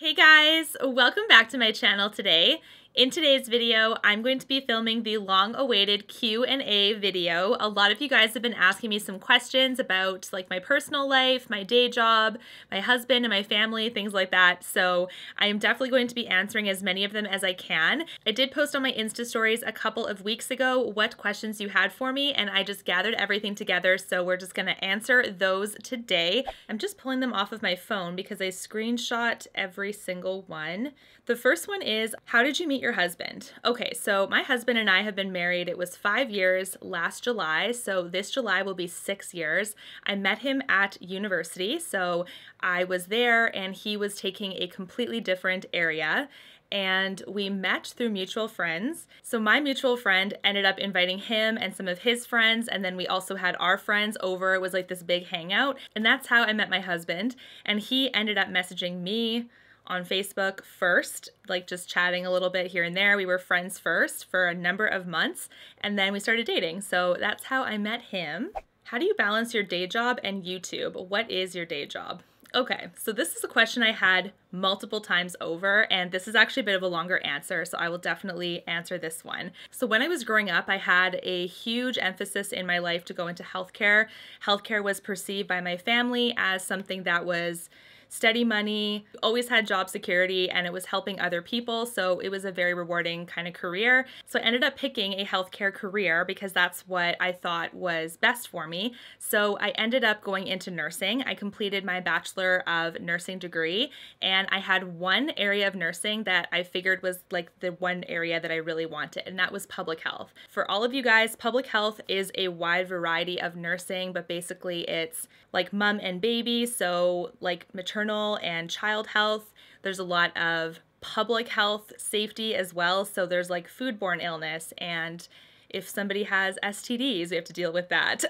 Hey guys, welcome back to my channel today. In today's video, I'm going to be filming the long-awaited Q&A video. A lot of you guys have been asking me some questions about like my personal life, my day job, my husband and my family, things like that. So I am definitely going to be answering as many of them as I can. I did post on my Insta stories a couple of weeks ago what questions you had for me, and I just gathered everything together. So we're just gonna answer those today. I'm just pulling them off of my phone because I screenshot every single one. The first one is, how did you meet your husband? Okay, so my husband and I have been married. It was 5 years last July, so this July will be 6 years. I met him at university, so I was there and he was taking a completely different area. And we met through mutual friends. So my mutual friend ended up inviting him and some of his friends, and then we also had our friends over. It was like this big hangout, and that's how I met my husband. And he ended up messaging me on Facebook first, like just chatting a little bit here and there. We were friends first for a number of months, and then we started dating. So that's how I met him. How do you balance your day job and YouTube? What is your day job? Okay, so this is a question I had multiple times over, and this is actually a bit of a longer answer, so I will definitely answer this one. So when I was growing up, I had a huge emphasis in my life to go into healthcare. Healthcare was perceived by my family as something that was steady money, always had job security, and it was helping other people, so it was a very rewarding kind of career. So I ended up picking a healthcare career because that's what I thought was best for me. So I ended up going into nursing. I completed my Bachelor of Nursing degree, and I had one area of nursing that I figured was like the one area that I really wanted, and that was public health. For all of you guys, public health is a wide variety of nursing, but basically it's like mom and baby, so like maternal and child health. There's a lot of public health safety as well. So there's like foodborne illness, and if somebody has STDs, we have to deal with that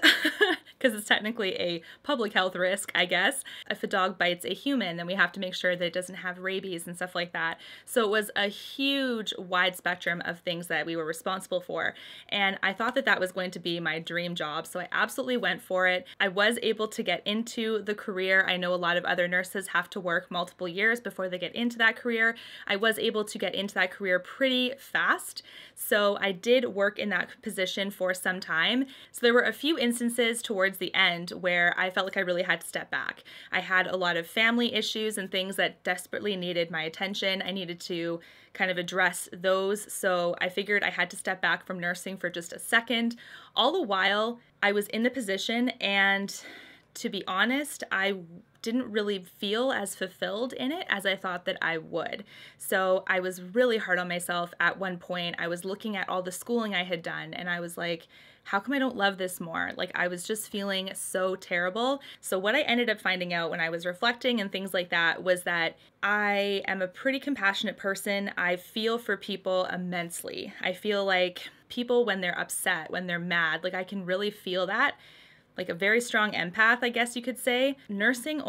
because it's technically a public health risk, I guess. If a dog bites a human, then we have to make sure that it doesn't have rabies and stuff like that. So it was a huge, wide spectrum of things that we were responsible for. And I thought that that was going to be my dream job. So I absolutely went for it. I was able to get into the career. I know a lot of other nurses have to work multiple years before they get into that career. I was able to get into that career pretty fast. So I did work in that position for some time. So there were a few instances towards the end where I felt like I really had to step back. I had a lot of family issues and things that desperately needed my attention. I needed to kind of address those. So I figured I had to step back from nursing for just a second. All the while I was in the position, and to be honest, I didn't really feel as fulfilled in it as I thought that I would. So I was really hard on myself at one point. I was looking at all the schooling I had done, and I was like, how come I don't love this more? Like, I was just feeling so terrible. So what I ended up finding out when I was reflecting and things like that was that I am a pretty compassionate person. I feel for people immensely. I feel like people, when they're upset, when they're mad, like I can really feel that. Like a very strong empath, I guess you could say. Nursing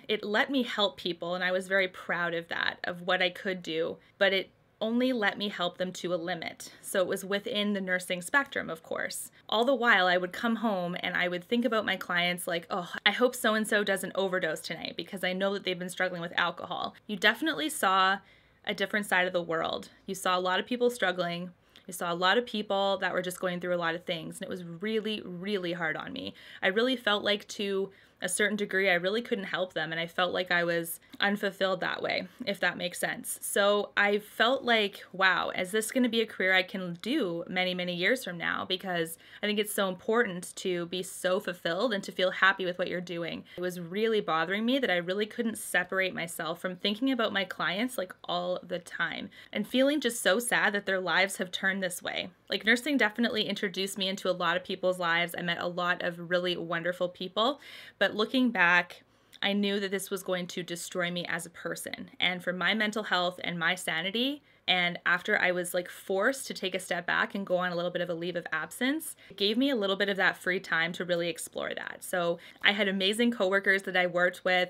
it let me help people, and I was very proud of that, of what I could do, but it only let me help them to a limit. So it was within the nursing spectrum, of course. All the while, I would come home and I would think about my clients like, oh, I hope so-and-so doesn't overdose tonight because I know that they've been struggling with alcohol. You definitely saw a different side of the world. You saw a lot of people struggling. I saw a lot of people that were just going through a lot of things, and it was really, really hard on me. I really felt like, to a certain degree, I really couldn't help them, and I felt like I was unfulfilled that way, if that makes sense. So I felt like, wow, is this going to be a career I can do many, many years from now? Because I think it's so important to be so fulfilled and to feel happy with what you're doing. It was really bothering me that I really couldn't separate myself from thinking about my clients like all the time and feeling just so sad that their lives have turned this way. Like, nursing definitely introduced me into a lot of people's lives. I met a lot of really wonderful people, but looking back, I knew that this was going to destroy me as a person. And for my mental health and my sanity And after I was like forced to take a step back and go on a little bit of a leave of absence, it gave me a little bit of that free time to really explore that. So I had amazing coworkers that I worked with.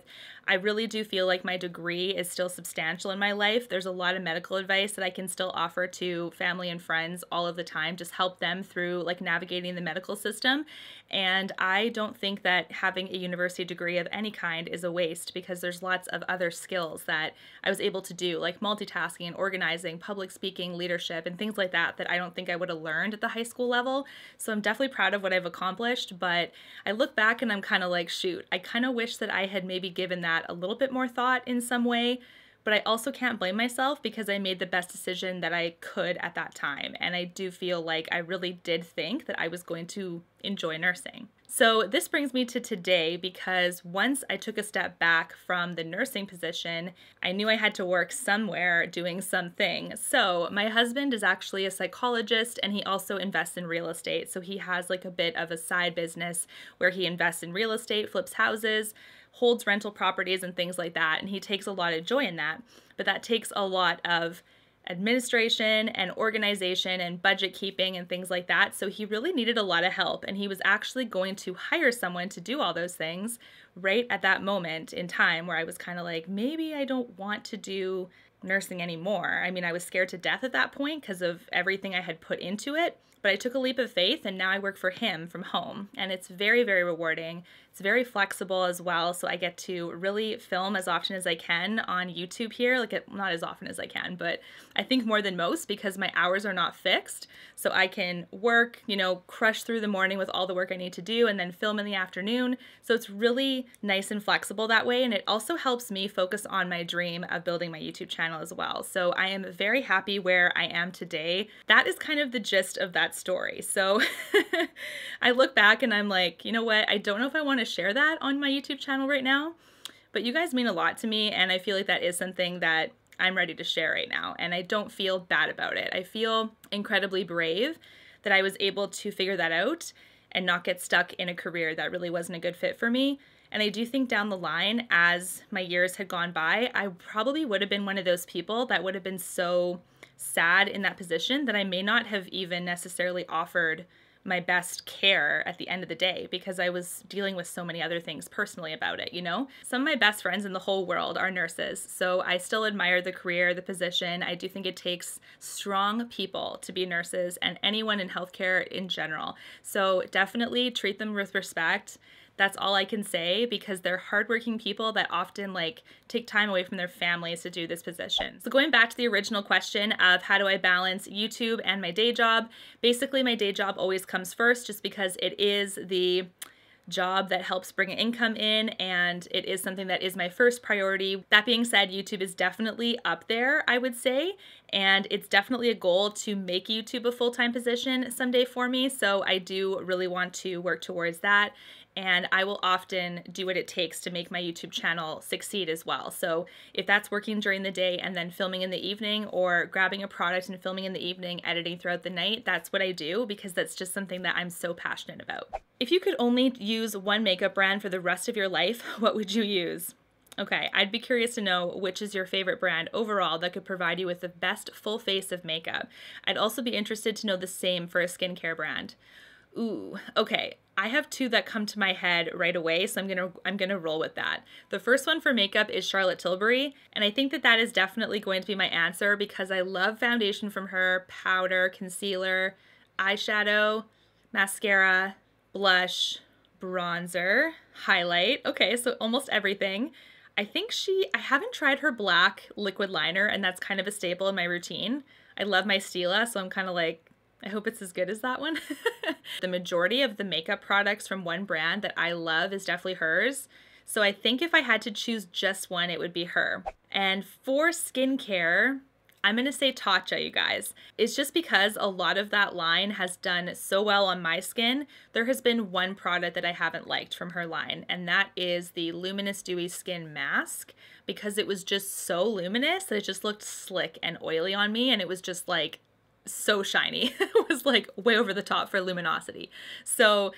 I really do feel like my degree is still substantial in my life. There's a lot of medical advice that I can still offer to family and friends all of the time, just help them through like navigating the medical system. And I don't think that having a university degree of any kind is a waste, because there's lots of other skills that I was able to do, like multitasking and organizing, public speaking, leadership, and things like that, that I don't think I would have learned at the high school level. So I'm definitely proud of what I've accomplished, but I look back and I'm kind of like, shoot, I kind of wish that I had maybe given that a little bit more thought in some way. But I also can't blame myself, because I made the best decision that I could at that time. And I do feel like I really did think that I was going to enjoy nursing. So this brings me to today, because once I took a step back from the nursing position, I knew I had to work somewhere doing something. So my husband is actually a psychologist, and he also invests in real estate. So he has like a bit of a side business where he invests in real estate, flips houses, holds rental properties and things like that, and he takes a lot of joy in that. But that takes a lot of administration and organization and budget keeping and things like that. So he really needed a lot of help, and he was actually going to hire someone to do all those things right at that moment in time where I was kind of like, maybe I don't want to do nursing anymore. I mean, I was scared to death at that point because of everything I had put into it. But I took a leap of faith, and now I work for him from home, and it's very, very rewarding. It's very flexible as well, so I get to really film as often as I can on YouTube here. Not as often as I can, but I think more than most, because my hours are not fixed. So I can work, crush through the morning with all the work I need to do, and then film in the afternoon. So it's really nice and flexible that way, and it also helps me focus on my dream of building my YouTube channel as well. So I am very happy where I am today. That is kind of the gist of that story. So I look back and I'm like, you know what? I don't know if I want to share that on my YouTube channel right now, but you guys mean a lot to me, and I feel like that is something that I'm ready to share right now, and I don't feel bad about it. I feel incredibly brave that I was able to figure that out and not get stuck in a career that really wasn't a good fit for me. And I do think down the line, as my years had gone by, I probably would have been one of those people that would have been so sad in that position that I may not have even necessarily offered my best care at the end of the day, because I was dealing with so many other things personally about it, Some of my best friends in the whole world are nurses, so I still admire the career, the position. I do think it takes strong people to be nurses, and anyone in healthcare in general. So definitely treat them with respect. That's all I can say, because they're hardworking people that often take time away from their families to do this position. So going back to the original question of how do I balance YouTube and my day job, basically my day job always comes first, just because it is the job that helps bring an income in, and it is something that is my first priority. That being said, YouTube is definitely up there, I would say, and it's definitely a goal to make YouTube a full-time position someday for me, so I do really want to work towards that. And I will often do what it takes to make my YouTube channel succeed as well. So if that's working during the day and then filming in the evening, or grabbing a product and filming in the evening, editing throughout the night, that's what I do, because that's just something that I'm so passionate about. If you could only use one makeup brand for the rest of your life, what would you use? Okay, I'd be curious to know which is your favorite brand overall that could provide you with the best full face of makeup. I'd also be interested to know the same for a skincare brand. Ooh, okay. I have two that come to my head right away, so I'm gonna roll with that. The first one for makeup is Charlotte Tilbury, and I think that is definitely going to be my answer, because I love foundation from her, powder, concealer, eyeshadow, mascara, blush, bronzer, highlight. Okay, so almost everything. I haven't tried her black liquid liner, and that's kind of a staple in my routine. I love my Stila, so I'm kind of like, I hope it's as good as that one. The majority of the makeup products from one brand that I love is definitely hers. So I think if I had to choose just one, it would be her. And for skincare, I'm gonna say Tatcha, you guys. It's just because a lot of that line has done so well on my skin. There has been one product that I haven't liked from her line, and that is the Luminous Dewy Skin Mask, because it was just so luminous that it just looked slick and oily on me, and it was just so shiny. It was way over the top for luminosity. So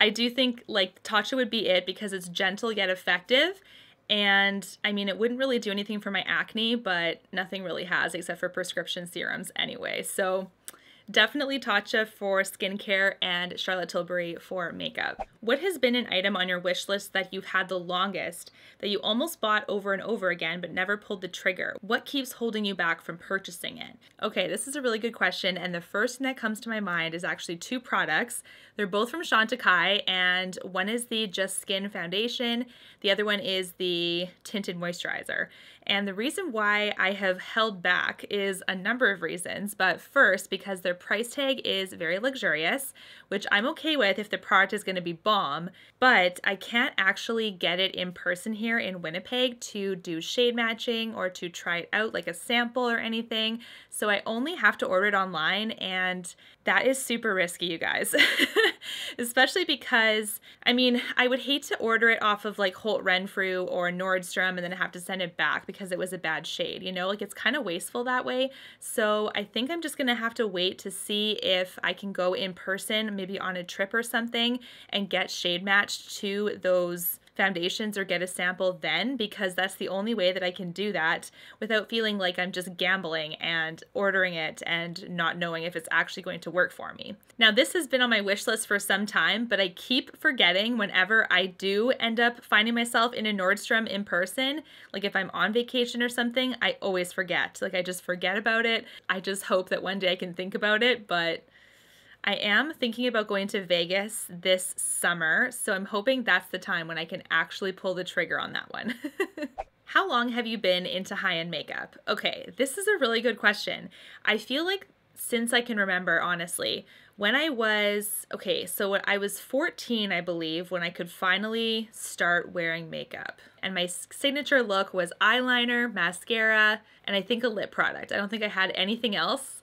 I do think Tatcha would be it, because it's gentle yet effective, And I mean, it wouldn't really do anything for my acne, but nothing really has except for prescription serums anyway. So definitely Tatcha for skincare and Charlotte Tilbury for makeup. What has been an item on your wish list that you've had the longest, that you almost bought over and over again but never pulled the trigger? What keeps holding you back from purchasing it? Okay, this is a really good question, and the first thing that comes to my mind is actually two products. They're both from Chantecaille, and one is the Just Skin foundation, the other one is the tinted moisturizer. And the reason why I have held back is a number of reasons, but first, because their price tag is very luxurious, which I'm okay with if the product is going to be bomb, but I can't actually get it in person here in Winnipeg to do shade matching or to try it out like a sample or anything, so I only have to order it online, and that is super risky, you guys. Especially because, I mean, I would hate to order it off of like Holt Renfrew or Nordstrom and then have to send it back because it was a bad shade, you know, like it's kind of wasteful that way. So I think I'm just gonna have to wait to see if I can go in person, maybe on a trip or something, and get shade matched to those foundations or get a sample then, because that's the only way that I can do that without feeling like I'm just gambling and ordering it and not knowing if it's actually going to work for me. Now, this has been on my wish list for some time, but I keep forgetting whenever I do end up finding myself in a Nordstrom in person, like if I'm on vacation or something, I always forget. Like I just forget about it. I just hope that one day I can think about it, but I am thinking about going to Vegas this summer, so I'm hoping that's the time when I can actually pull the trigger on that one. How long have you been into high-end makeup? Okay, this is a really good question. I feel like since I can remember, honestly, when I was 14, I believe, when I could finally start wearing makeup. And my signature look was eyeliner, mascara, and I think a lip product. I don't think I had anything else.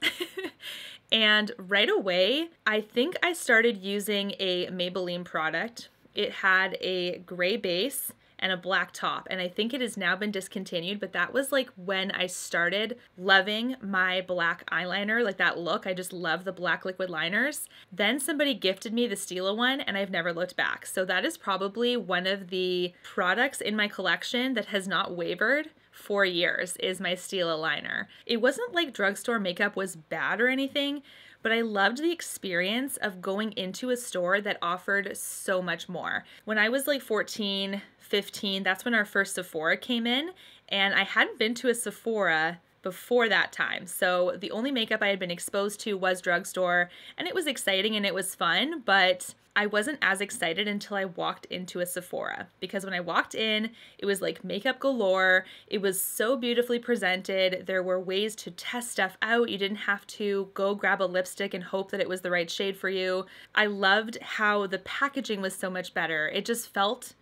And right away, I think I started using a Maybelline product. It had a gray base and a black top, and I think it has now been discontinued, but that was like when I started loving my black eyeliner, like that look. I just love the black liquid liners. Then somebody gifted me the Stila one, and I've never looked back. So that is probably one of the products in my collection that has not wavered for years, is my Stila liner. It wasn't like drugstore makeup was bad or anything, but I loved the experience of going into a store that offered so much more. When I was like 14, 15, that's when our first Sephora came in, and I hadn't been to a Sephora before that time. So the only makeup I had been exposed to was drugstore, and it was exciting and it was fun, but I wasn't as excited until I walked into a Sephora, because when I walked in, it was like makeup galore. It was so beautifully presented. There were ways to test stuff out. You didn't have to go grab a lipstick and hope that it was the right shade for you. I loved how the packaging was so much better. It just felt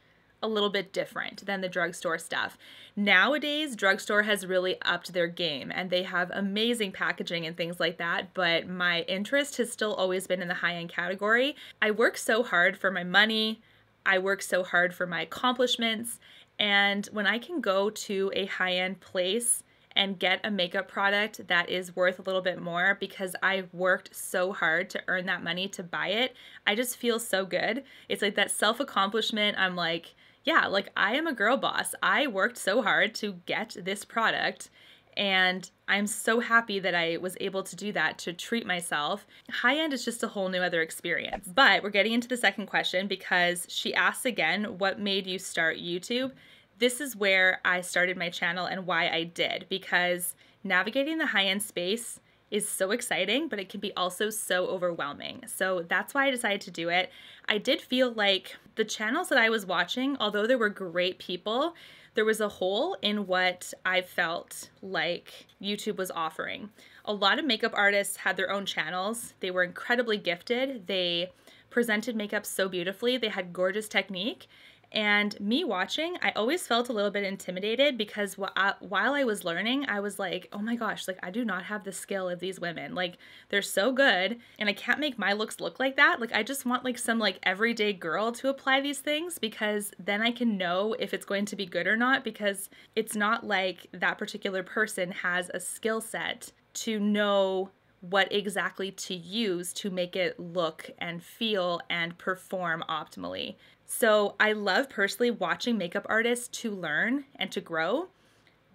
a little bit different than the drugstore stuff. Nowadays, drugstore has really upped their game and they have amazing packaging and things like that, but my interest has still always been in the high-end category. I work so hard for my money, I work so hard for my accomplishments, and when I can go to a high-end place and get a makeup product that is worth a little bit more because I've worked so hard to earn that money to buy it, I just feel so good. It's like that self-accomplishment. I'm like, yeah, like I am a girl boss. I worked so hard to get this product, and I'm so happy that I was able to do that, to treat myself. High-end is just a whole new other experience. But we're getting into the second question because she asks again, what made you start YouTube? This is where I started my channel and why I did, because navigating the high-end space is so exciting, but it can be also so overwhelming. So that's why I decided to do it. I did feel like the channels that I was watching, although there were great people, there was a hole in what I felt like YouTube was offering. A lot of makeup artists had their own channels. They were incredibly gifted. They presented makeup so beautifully. They had gorgeous technique. And me watching, I always felt a little bit intimidated because while I was learning, I was like, oh my gosh, like I do not have the skill of these women. Like they're so good and I can't make my looks look like that. Like I just want like some like everyday girl to apply these things, because then I can know if it's going to be good or not, because it's not like that particular person has a skill set to know what exactly to use to make it look and feel and perform optimally. So I love personally watching makeup artists to learn and to grow,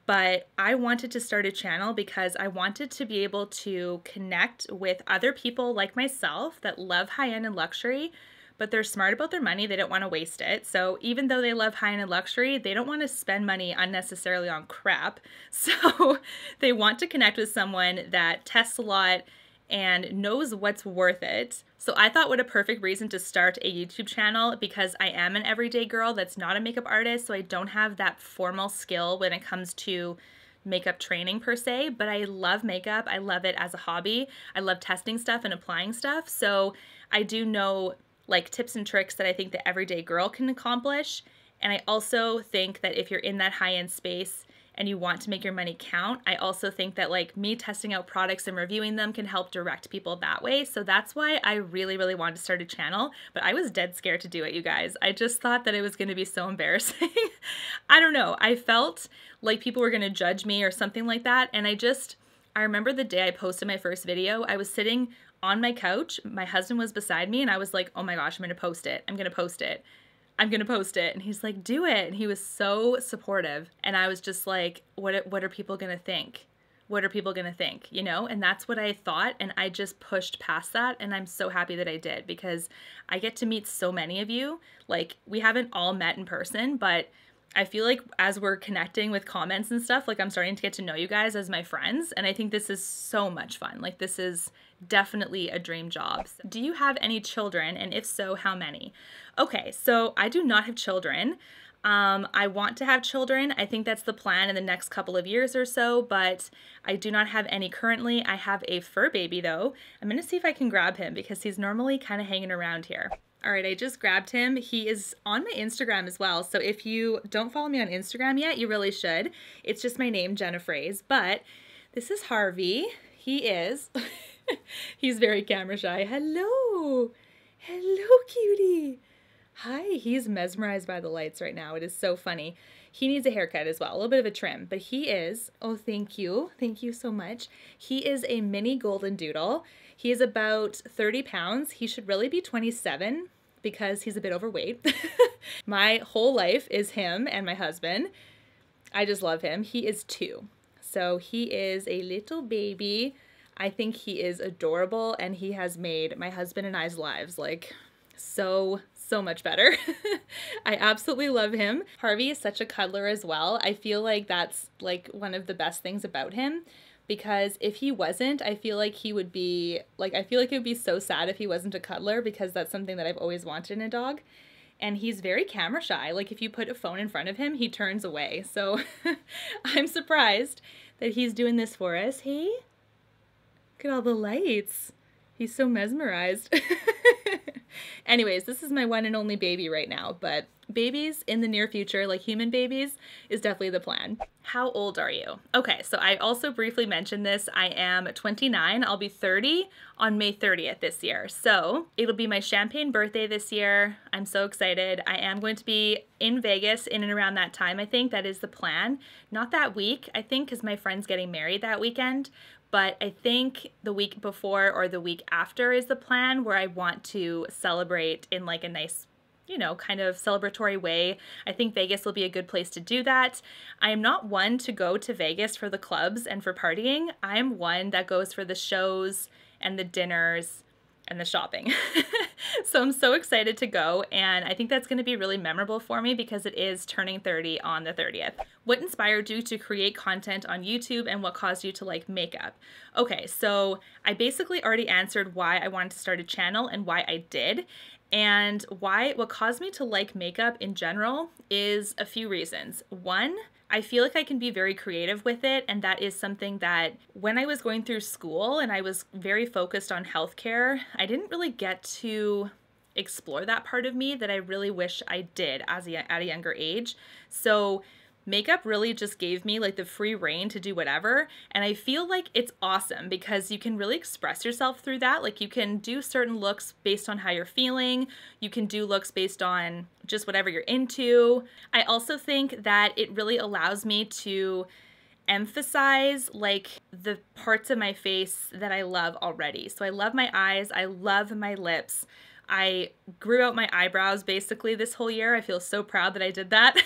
but I wanted to start a channel because I wanted to be able to connect with other people like myself that love high-end and luxury, but they're smart about their money. They don't want to waste it. So even though they love high-end and luxury, they don't want to spend money unnecessarily on crap. So they want to connect with someone that tests a lot and knows what's worth it. So I thought what a perfect reason to start a YouTube channel, because I am an everyday girl that's not a makeup artist, so I don't have that formal skill when it comes to makeup training per se, but I love makeup. I love it as a hobby. I love testing stuff and applying stuff. So I do know like tips and tricks that I think the everyday girl can accomplish. And I also think that if you're in that high-end space and you want to make your money count, I also think that like me testing out products and reviewing them can help direct people that way. So that's why I really, really wanted to start a channel, but I was dead scared to do it, you guys. I just thought that it was going to be so embarrassing. I don't know. I felt like people were going to judge me or something like that. And I remember the day I posted my first video, I was sitting on my couch, my husband was beside me, and I was like, oh my gosh, I'm going to post it. I'm going to post it. I'm going to post it. And he's like, do it. And he was so supportive. And I was just like, what are people going to think? What are people going to think? You know? And that's what I thought. And I just pushed past that. And I'm so happy that I did, because I get to meet so many of you. Like, we haven't all met in person, but I feel like as we're connecting with comments and stuff, like I'm starting to get to know you guys as my friends. And I think this is so much fun. Like, this is definitely a dream job. Do you have any children? And if so, how many? Okay, so I do not have children. I want to have children. I think that's the plan in the next couple of years or so, but I do not have any currently. I have a fur baby though. I'm gonna see if I can grab him because he's normally kind of hanging around here. All right, I just grabbed him. He is on my Instagram as well. So if you don't follow me on Instagram yet, you really should. It's just my name, Jena Froese, but this is Harvey. He is, he's very camera shy. Hello, hello cutie. Hi, he's mesmerized by the lights right now. It is so funny. He needs a haircut as well, a little bit of a trim, but he is, oh, thank you so much. He is a mini golden doodle. He is about 30 pounds. He should really be 27 because he's a bit overweight. My whole life is him and my husband. I just love him. He is 2. So he is a little baby. I think he is adorable, and he has made my husband and I's lives like so much better. I absolutely love him. Harvey is such a cuddler as well. I feel like that's like one of the best things about him, because if he wasn't, I feel like he would be like, I feel like it would be so sad if he wasn't a cuddler, because that's something that I've always wanted in a dog. And he's very camera shy. Like, if you put a phone in front of him, he turns away. So I'm surprised that he's doing this for us. Hey, look at all the lights. He's so mesmerized. Anyways, this is my one and only baby right now, but babies in the near future, like human babies, is definitely the plan. How old are you? Okay, so I also briefly mentioned this. I am 29. I'll be 30 on May 30th this year. So it'll be my champagne birthday this year. I'm so excited. I am going to be in Vegas in and around that time. I think that is the plan. Not that week, I think, because my friend's getting married that weekend. But I think the week before or the week after is the plan, where I want to celebrate in like a nice, you know, kind of celebratory way. I think Vegas will be a good place to do that. I am not one to go to Vegas for the clubs and for partying. I'm one that goes for the shows and the dinners and the shopping. So I'm so excited to go, and I think that's going to be really memorable for me because it is turning 30 on the 30th. What inspired you to create content on YouTube, and what caused you to like makeup? Okay, so I basically already answered why I wanted to start a channel and why I did. And what caused me to like makeup in general is a few reasons. One, I feel like I can be very creative with it, and that is something that when I was going through school and I was very focused on healthcare, I didn't really get to explore that part of me that I really wish I did at a younger age. So makeup really just gave me like the free reign to do whatever, and I feel like it's awesome because you can really express yourself through that. Like, you can do certain looks based on how you're feeling. You can do looks based on just whatever you're into. I also think that it really allows me to emphasize like the parts of my face that I love already. So I love my eyes, I love my lips. I grew out my eyebrows basically this whole year. I feel so proud that I did that.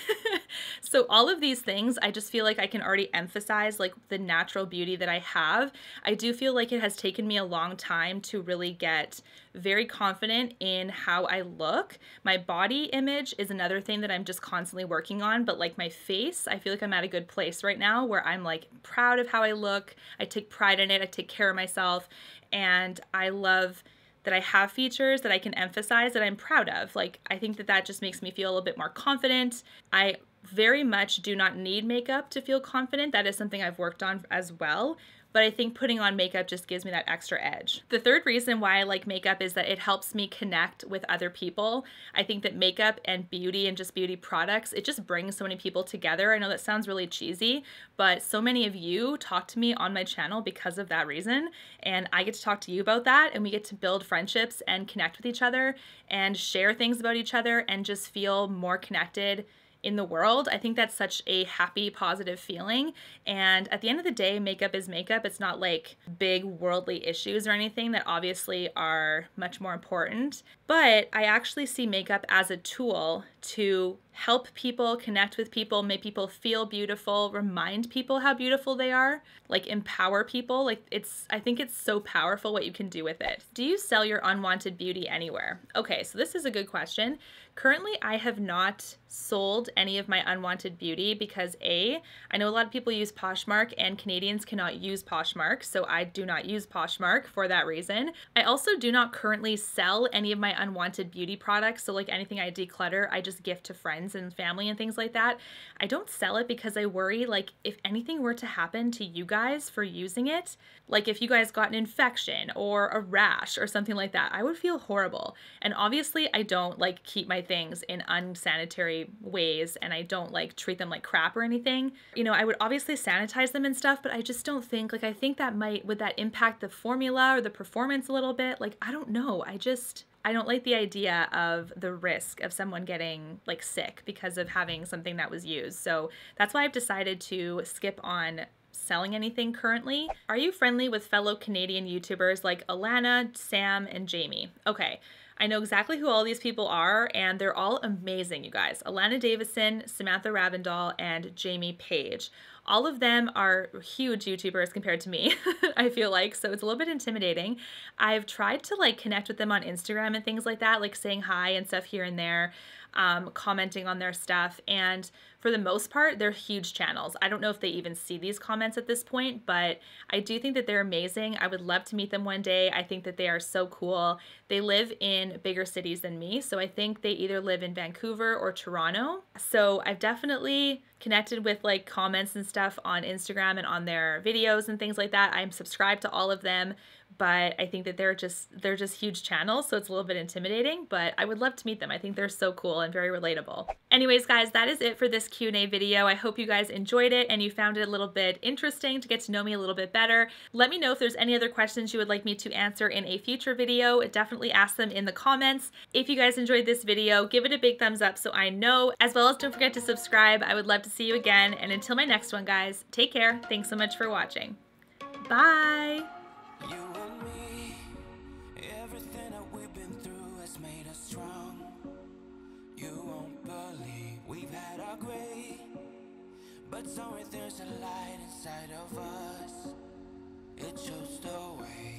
So all of these things, I just feel like I can already emphasize like the natural beauty that I have. I do feel like it has taken me a long time to really get very confident in how I look. My body image is another thing that I'm just constantly working on, but like my face, I feel like I'm at a good place right now where I'm like proud of how I look. I take pride in it. I take care of myself, and I love that I have features that I can emphasize that I'm proud of. Like, I think that that just makes me feel a little bit more confident. I very much do not need makeup to feel confident. That is something I've worked on as well. But I think putting on makeup just gives me that extra edge. The third reason why I like makeup is that it helps me connect with other people. I think that makeup and beauty and just beauty products, it just brings so many people together. I know that sounds really cheesy, but so many of you talk to me on my channel because of that reason. And I get to talk to you about that, and we get to build friendships and connect with each other and share things about each other and just feel more connected in the world. I think that's such a happy, positive feeling. And at the end of the day, makeup is makeup. It's not like big worldly issues or anything that obviously are much more important. But I actually see makeup as a tool to help people, connect with people, make people feel beautiful, remind people how beautiful they are, like empower people. Like I think it's so powerful what you can do with it. Do you sell your unwanted beauty anywhere? Okay, so this is a good question. Currently, I have not sold any of my unwanted beauty because I know a lot of people use Poshmark and Canadians cannot use Poshmark, so I do not use Poshmark for that reason. I also do not currently sell any of my unwanted beauty products, so like anything I declutter, I just gift to friends and family and things like that. I don't sell it because I worry like if anything were to happen to you guys for using it, like if you guys got an infection or a rash or something like that, I would feel horrible. And obviously I don't like keep my things in unsanitary ways, and I don't like treat them like crap or anything. You know, I would obviously sanitize them and stuff, but I just don't think, like I think that would that impact the formula or the performance a little bit? Like, I don't know. I don't like the idea of the risk of someone getting like sick because of having something that was used. So that's why I've decided to skip on selling anything currently. Are you friendly with fellow Canadian YouTubers like Alana, Sam, and Jamie? Okay. I know exactly who all these people are, and they're all amazing, you guys. Alana Davison, Samantha Ravindal, and Jamie Page. All of them are huge YouTubers compared to me, I feel like, so it's a little bit intimidating. I've tried to like connect with them on Instagram and things like that, like saying hi and stuff here and there, commenting on their stuff, and for the most part, they're huge channels. I don't know if they even see these comments at this point, but I do think that they're amazing. I would love to meet them one day. I think that they are so cool. They live in bigger cities than me, so I think they either live in Vancouver or Toronto. So I've definitely connected with like comments and stuff on Instagram and on their videos and things like that. I'm subscribed to all of them, but I think that they're just huge channels, so it's a little bit intimidating, but I would love to meet them. I think they're so cool and very relatable. Anyways, guys, that is it for this Q&A video. I hope you guys enjoyed it and you found it a little bit interesting to get to know me a little bit better. Let me know if there's any other questions you would like me to answer in a future video. Definitely ask them in the comments. If you guys enjoyed this video, give it a big thumbs up so I know, as well as don't forget to subscribe. I would love to see you again, and until my next one, guys, take care. Thanks so much for watching. Bye! You and me, everything that we've been through has made us strong. You won't believe we've had our gray, but somewhere there's a light inside of us. It shows the way.